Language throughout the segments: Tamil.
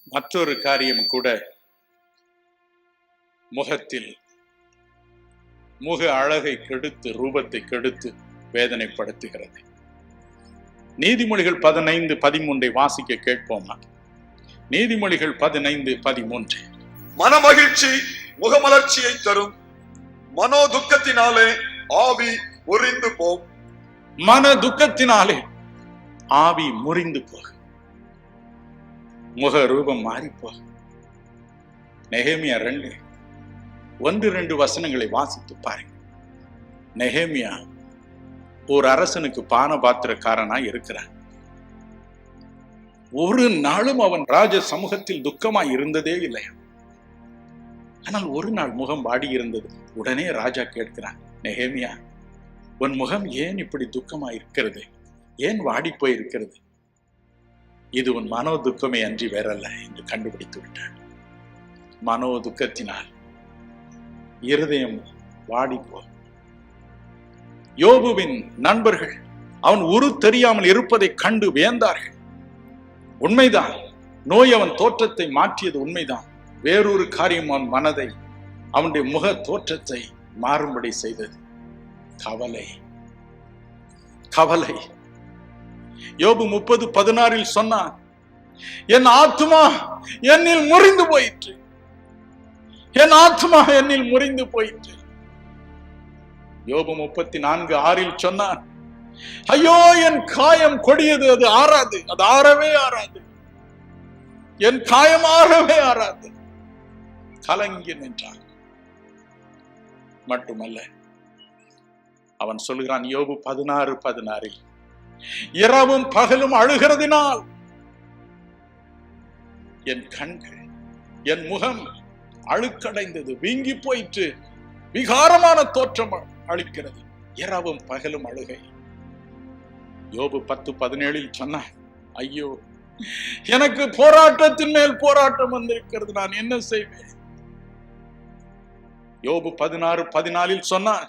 மற்றொரு காரியம் கூட முகத்தில் முக அழகை கெடுத்து ரூபத்தை கெடுத்து வேதனைப்படுத்துகிறது. நீதிமொழிகள் 15:13 வாசிக்க கேட்போமா? நீதிமொழிகள் 15:13. மனமகிழ்ச்சி முகமலர்ச்சியை தரும், மனோ துக்கத்தினாலே ஆவி முறிந்து போம். மன துக்கத்தினாலே ஆவி முறிந்து போகும், முக ரூபம் மாறி போகும். நெகேமியா 2:1-2 வசனங்களை வாசித்து பாருங்க. நெகேமியா ஒரு அரசனுக்கு பானபாத்திரக்காரனா இருக்கிறான். ஒரு நாளும் அவன் ராஜ சமூகத்தில் துக்கமாய் இருந்ததே இல்லை. ஆனால் ஒரு நாள் முகம் வாடி இருந்தது. உடனே ராஜா கேட்கிறான், நெகேமியா, உன் முகம் ஏன் இப்படி துக்கமாய் இருக்கிறது? ஏன் வாடி போயிருக்கிறது? இது உன் மனோ துக்கமே அன்றி வேறல்ல என்று கண்டுபிடித்து விட்டான். மனோ துக்கத்தினால் இருதயம் வாடி போ. யோபுவின் நண்பர்கள் அவன் உரு தெரியாமல் இருப்பதை கண்டு வியந்தார்கள். உண்மைதான், நோய் அவன் தோற்றத்தை மாற்றியது உண்மைதான். வேறொரு காரியம் அவன் மனதை, அவனுடைய முக தோற்றத்தை மாறும்படி செய்தது. கவலை. கவலை. யோபு 30:16 சொன்னான், என் ஆத்துமா என்னில் முறிந்து போயிற்று, என் ஆத்துமா என்னில் முறிந்து போயிற்று. யோபு 34:6 சொன்னான், ஐயோ என் காயம் கொடியது, அது ஆறாது, அது ஆறவே ஆறாது, என் காயம் ஆறவே ஆறாது. கலங்கி நின்றான். மட்டுமல்ல, அவன் சொல்லுகிறான் யோபு 16:16, இரவும் பகலும் அழுகிறதினால் என் கண்கள், என் முகம் அழுக்கடைந்தது, வீங்கி போயிற்று, விகாரமான தோற்றம் அளிக்கிறது, இரவும் பகலும் அழுகை. யோபு 10:17 சொன்னான், ஐயோ எனக்கு போராட்டத்தின் மேல் போராட்டம் வந்திருக்கிறது, நான் என்ன செய்வேன்? யோபு 16:14 சொன்னான்,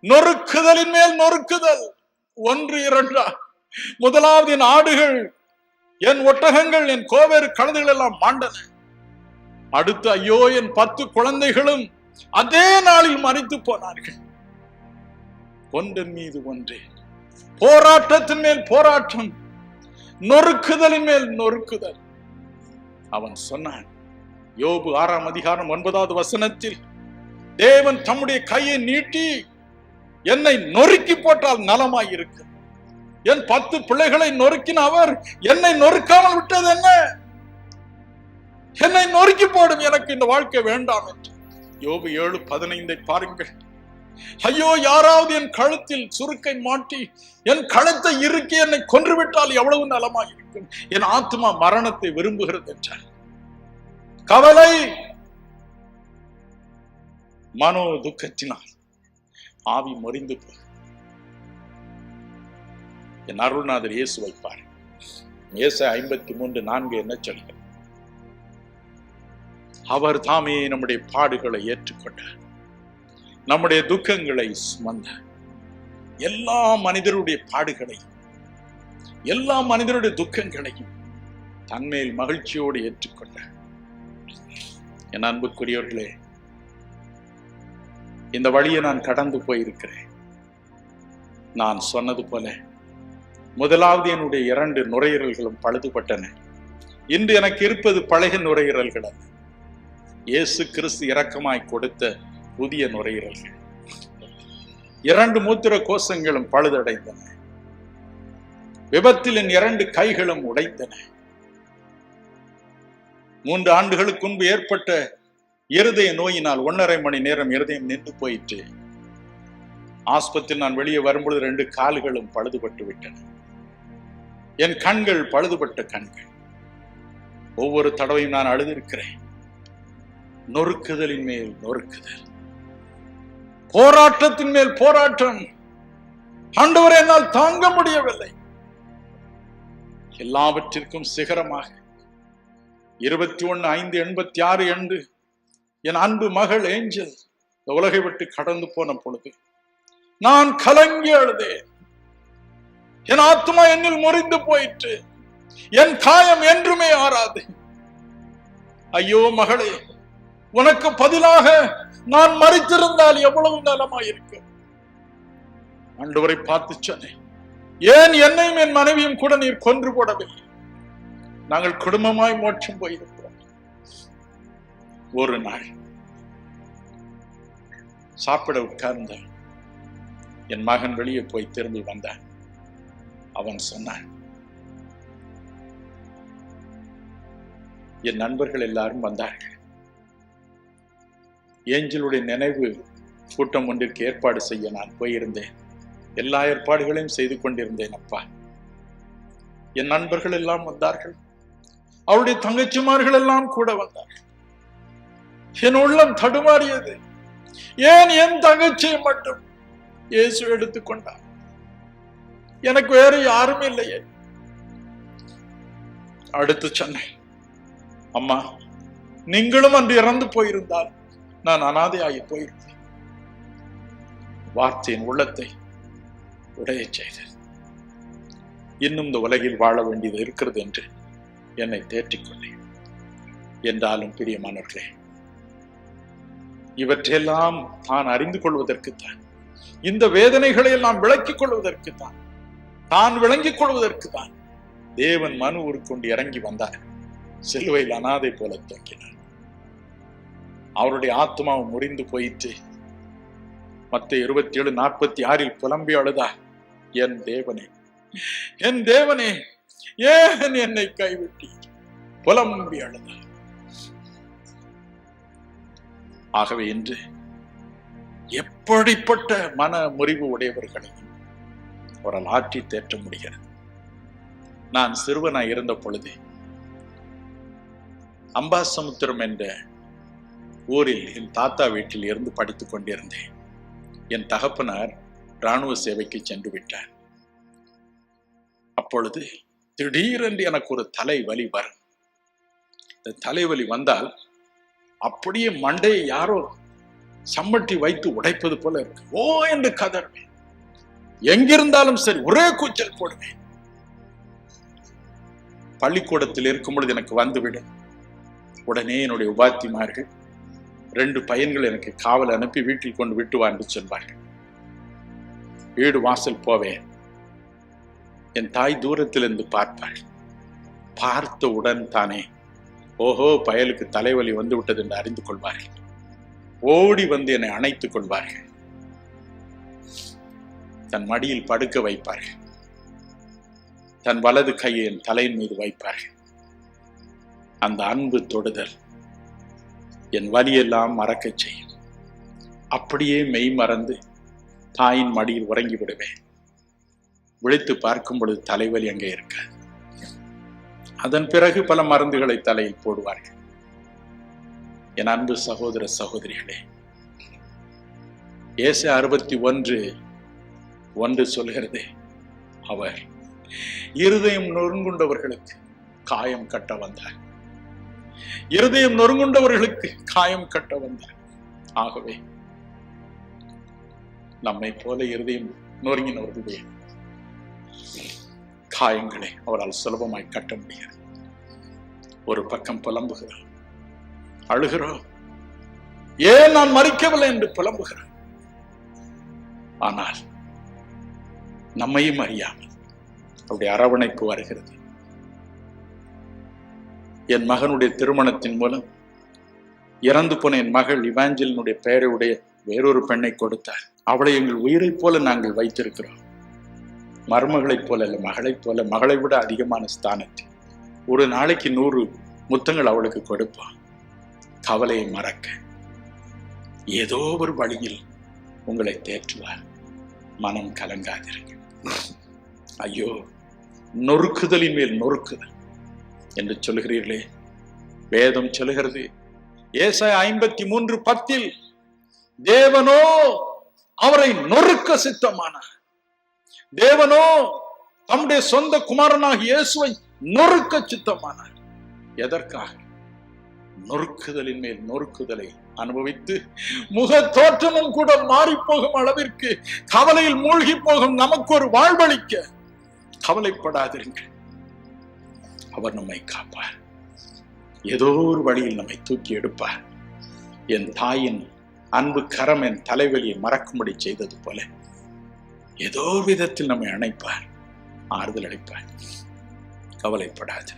நொறுக்குதலின் மேல் நொறுக்குதல், 1-2. முதலாவது என் ஆடுகள், என் ஒட்டகங்கள், என் கோவேறு கழுதைகள் எல்லாம் மாண்டன. அடுத்து ஐயோ என் 10 குழந்தைகளும் அதே நாளில் மரித்து போனார்கள். ஒன்றன் மீது ஒன்றே, போராட்டத்தின் மேல் போராட்டம், நொறுக்குதலின் மேல் நொறுக்குதல். அவன் சொன்னான், யோபு 6:9 வசனத்தில், தேவன் தம்முடைய கையை நீட்டி என்னை நொறுக்கி போட்டால் நலமாய் இருக்கு. என் 10 பிள்ளைகளை நொறுக்கின அவர் என்னை நொறுக்காமல் விட்டது என்ன? என்னை நொறுக்கி போடும், எனக்கு இந்த வாழ்க்கை வேண்டாம் என்று. யோபு 7:15 பாருங்கள். ஐயோ யாராவது என் கழுத்தில் சுருக்கை மாட்டி என் கழுத்தை இறுக்கி என்னை கொன்றுவிட்டால் எவ்வளவு நலமாய் இருக்கும். என் ஆத்மா மரணத்தை விரும்புகிறது என்றார். கவலை. மனோ துக்கத்தினால் ஆவி முறிந்து போய் என் அருள்நாதர் இயேசு வைப்பார். ஏசாயா 53:4 என்ன சொல்கிறார்? அவர் தாமே நம்முடைய பாடுகளை ஏற்றுக்கொண்டார், நம்முடைய துக்கங்களை சுமந்தார். எல்லா மனிதருடைய பாடுகளையும் எல்லா மனிதருடைய துக்கங்களையும் தன்மேல் மகிழ்ச்சியோடு ஏற்றுக்கொண்டார். என் அன்புக்குரியவர்களே, இந்த வழியை நான் கடந்து போயிருக்கிறேன். நான் சொன்னது போல முதலாவது என்னுடைய 2 நுரையீரல்களும் பழுதுபட்டன. இன்று எனக்கு இருப்பது பழைய நுரையீரல்கள் அல்ல, இயேசு கிறிஸ்து இரக்கமாய் கொடுத்த புதிய நுரையீரல்கள். 2 மூத்திர கோஷங்களும் பழுதடைந்தன. விபத்தில் என் 2 கைகளும் உடைந்தன. 3 ஆண்டுகளுக்கு முன்பு ஏற்பட்ட இருதய நோயினால் 1.5 மணி நேரம் இருதயம் நின்று போயிற்று. ஆஸ்பத்திரியில் நான் வெளியே வரும்பொழுது 2 கால்களும் பழுதுபட்டு விட்டன. என் கண்கள் பழுதுபட்ட கண்கள். ஒவ்வொரு தடவையும் நான் அழுதிருக்கிறேன். நொறுக்குதலின் மேல் நொறுக்குதல், போராட்டத்தின் மேல் போராட்டம். ஆண்டவரே, என்னால் தாங்க முடியவில்லை. எல்லாவற்றிற்கும் சிகரமாக 21/5/86 அன்று என் அன்பு மகள் ஏஞ்சல் இந்த உலகை விட்டு கடந்து போன பொழுது நான் கலங்கி அழுதேன். என் ஆத்மா என்னில் முறிந்து போயிற்று. என் காயம் என்றுமே ஆறாது. ஐயோ மகளே, உனக்கு பதிலாக நான் மரித்திருந்தால் எவ்வளவு நலமாயிருக்கும். ஆண்டவரை பார்த்து சொன்னேன், ஏன் என்னையும் என் மனைவியும் கூட நீர் கொன்று போடவில்லை? நாங்கள் குடும்பமாய் மோட்சம் போயிருக்கிறோம். ஒரு நாள் சாப்பிட உட்கார்ந்த என் மகன் வெளியே போய் திரும்பி வந்தான். அவன் சொன்னான், என் நண்பர்கள் எல்லாரும் வந்தார்கள். ஏஞ்சலுடைய நினைவு கூட்டம் ஒன்றிற்கு ஏற்பாடு செய்ய நான் போயிருந்தேன். எல்லா ஏற்பாடுகளையும் செய்து கொண்டிருந்தேன். அப்பா, என் நண்பர்கள் எல்லாம் வந்தார்கள். அவருடைய தங்கச்சிமார்கள் எல்லாம் கூட வந்தார்கள். என் உள்ளம் தடுமாறியது. ஏன் என் தங்கச்சியை மட்டும் இயேசு எடுத்துக்கொண்டார்? எனக்கு வேறு யாரும் இல்லையே. அடுத்து சொன்னேன், அம்மா, நீங்களும் அன்று இறந்து போயிருந்தால் நான் அனாதையாகி போயிருந்தேன். வார்த்தையின் உள்ளத்தை உடைய செய்தது. இன்னும் இந்த உலகில் வாழ வேண்டியது இருக்கிறது என்று என்னை தேற்றிக்கொண்டேன். என்றாலும் பிரியமானவர்களே, இவற்றையெல்லாம் தான் அறிந்து கொள்வதற்குத்தான், இந்த வேதனைகளை எல்லாம் விளக்கிக் கொள்வதற்குத்தான், தான் விளங்கிக் கொள்வதற்குத்தான் தேவன் மனு உருக்கொண்டு இறங்கி வந்தார். சிலுவையில் அனாதை போல தொங்கினார். அவருடைய ஆத்மாவும் முறிந்து போயிற்று. மத்தேயு 27:46 புலம்பி அழுதார், என் தேவனே, என் தேவனே, ஏன் என்னை கைவிட்டீர்? புலம்பி அழுதார். ஆகவே இன்று எப்படிப்பட்ட மன முறிவு உடையவர்களையும் அவரால் ஆற்றி தேற்ற முடிகிறது. நான் சிறுவனாய் இருந்த பொழுது அம்பாசமுத்திரம் என்ற ஊரில் என் தாத்தா வீட்டில் இருந்து படித்துக் கொண்டிருந்தேன். என் தகப்பனார் இராணுவ சேவைக்கு சென்று விட்டார். அப்பொழுது திடீரென்று எனக்கு ஒரு தலைவலி வரும். இந்த தலைவலி வந்தால் அப்படியே மண்டையை யாரோ சம்மட்டி வைத்து உடைப்பது போல இருக்கு. ஓ என்று கதறுவேன். எங்கிருந்தாலும் சரி ஒரே கூச்சல் போடுவேன். பள்ளிக்கூடத்தில் இருக்கும் பொழுது எனக்கு வந்துவிடும். உடனே என்னுடைய உபாத்திமார்கள் 2 பையன்கள் எனக்கு காவல் அனுப்பி வீட்டில் கொண்டு விட்டு வா என்று சொல்வார்கள். வீடு வாசல் போவேன். என் தாய் தூரத்திலிருந்து பார்ப்பாள். பார்த்தவுடன் தானே, ஓஹோ, பயலுக்கு தலைவலி வந்து விட்டது என்று அறிந்து கொள்வார்கள். ஓடி வந்து என்னை அணைத்துக் கொள்வார்கள். தன் மடியில் படுக்க வைப்பார்கள். தன் வலது கையை என் தலையின் மீது வைப்பார்கள். அந்த அன்பு தொடுதல் என் வலியெல்லாம் மறக்கச் செய்யும். அப்படியே மெய் மறந்து தாயின் மடியில் உறங்கி விடுவேன். விழித்து பார்க்கும் பொழுது தலைவலி அங்கே இருக்காது. அதன் பிறகு பல மருந்துகளை தலையில் போடுவார்கள். என் அன்பு சகோதர சகோதரிகளே, ஏசாயா 61:1 சொல்கிறது, அவர் இருதயம் நொறுங்குண்டவர்களுக்கு காயம் கட்ட வந்தார். இருதயம் நொறுங்குண்டவர்களுக்கு காயம் கட்ட வந்தார். ஆகவே நம்மை போல இருதயம் நொறுங்கினவர்களுடைய காயங்களை அவரால் சுலபமாய் கட்ட முடியாது. ஒரு பக்கம் புலம்புகிறோம், அழுகிறோம், ஏன் நான் மறிக்கவில்லை என்று புலம்புகிறோம். ஆனால் நம்மையும் அறியாமல் அவருடைய அரவணைப்பு வருகிறது. என் மகனுடைய திருமணத்தின் மூலம் இறந்து போன என் மகள் இவாஞ்சலினுடைய பெயருடைய வேறொரு பெண்ணை கொடுத்தார். அவளை எங்கள் உயிரை போல நாங்கள் வைத்திருக்கிறோம். மருமகளைப் போல அல்ல, மகளைப் போல, மகளை விட அதிகமான ஸ்தானத்தில். ஒரு நாளைக்கு 100 முத்தங்கள் அவளுக்கு கொடுப்பான். கவலையை மறக்க ஏதோ ஒரு வழியில் உங்களை தேற்றுவார். மனம் கலங்காதிருங்க. ஐயோ, நொறுக்குதலின் மேல் நொறுக்குதல் என்று சொல்லுகிறீர்களே, வேதம் சொல்லுகிறது ஏசாயா 53:10 தேவனோ அவரை நொறுக்க சித்தமானார். தேவனோ தம்முடைய சொந்த குமாரனாகிய இயேசுவை நொறுக்க சித்தமானார். எதற்காக? நொறுக்குதலின் மேல் நொறுக்குதலை அனுபவித்து முக தோற்றமும் கூட மாறி போகும் அளவிற்கு கவலையில் மூழ்கி போகும் நமக்கு ஒரு வாழ்வளிக்க கவலைப்படாதிருங்கள். அவர் நம்மை காப்பார். ஏதோ ஒரு வழியில் நம்மை தூக்கி எடுப்பார். என் தாயின் அன்பு கரம் என் தலைவலியை மறக்கும்படி செய்தது போல ஏதோ விதத்தில் நம்மை அணைப்பார், ஆறுதல் அளிப்பார். கவலைப்படாது.